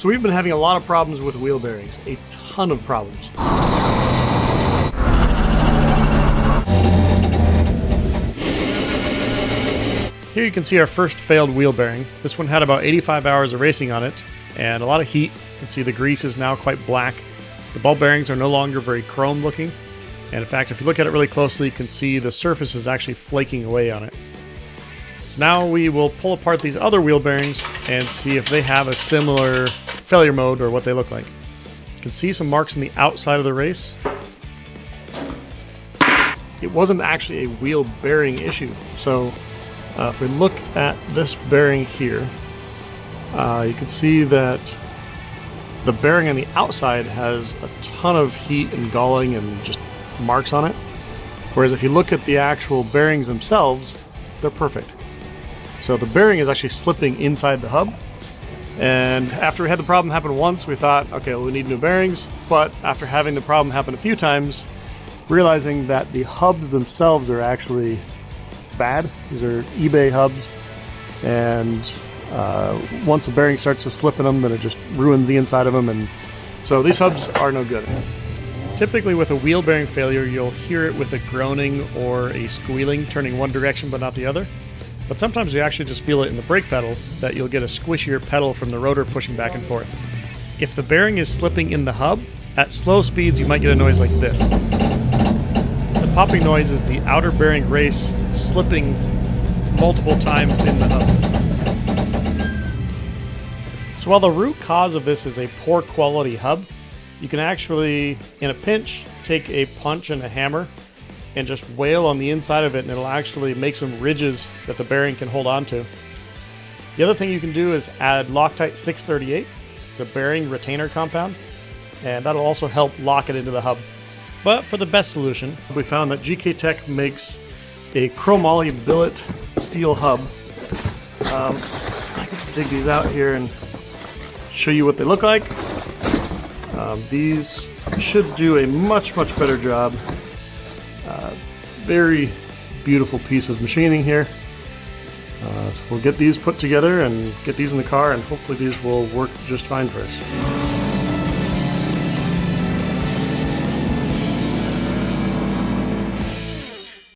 So we've been having a lot of problems with wheel bearings, a ton of problems. Here you can see our first failed wheel bearing. This one had about 85 hours of racing on it and a lot of heat. You can see the grease is now quite black. The ball bearings are no longer very chrome looking. And in fact, if you look at it really closely, you can see the surface is actually flaking away on it. So now we will pull apart these other wheel bearings and see if they have a similar failure mode or what they look like. You can see some marks on the outside of the race. It wasn't actually a wheel bearing issue. So if we look at this bearing here, you can see that the bearing on the outside has a ton of heat and galling and just marks on it. Whereas if you look at the actual bearings themselves, they're perfect. So the bearing is actually slipping inside the hub. And after we had the problem happen once, we thought, okay, well, we need new bearings. But after having the problem happen a few times, realizing that the hubs themselves are actually bad. These are eBay hubs. And once the bearing starts to slip in them, then it just ruins the inside of them. And so these hubs are no good. Typically with a wheel bearing failure, you'll hear it with a groaning or a squealing, turning one direction but not the other. But sometimes you actually just feel it in the brake pedal, that you'll get a squishier pedal from the rotor pushing back and forth. If the bearing is slipping in the hub, at slow speeds you might get a noise like this. The popping noise is the outer bearing race slipping multiple times in the hub. So while the root cause of this is a poor quality hub, you can actually, in a pinch, take a punch and a hammer and just wail on the inside of it, and it'll actually make some ridges that the bearing can hold on to. The other thing you can do is add Loctite 638. It's a bearing retainer compound, and that'll also help lock it into the hub. But for the best solution, we found that GK Tech makes a chromoly billet steel hub. I can dig these out here and show you what they look like. These should do a much better job. Very beautiful piece of machining here. So we'll get these put together and get these in the car, and hopefully these will work just fine for us.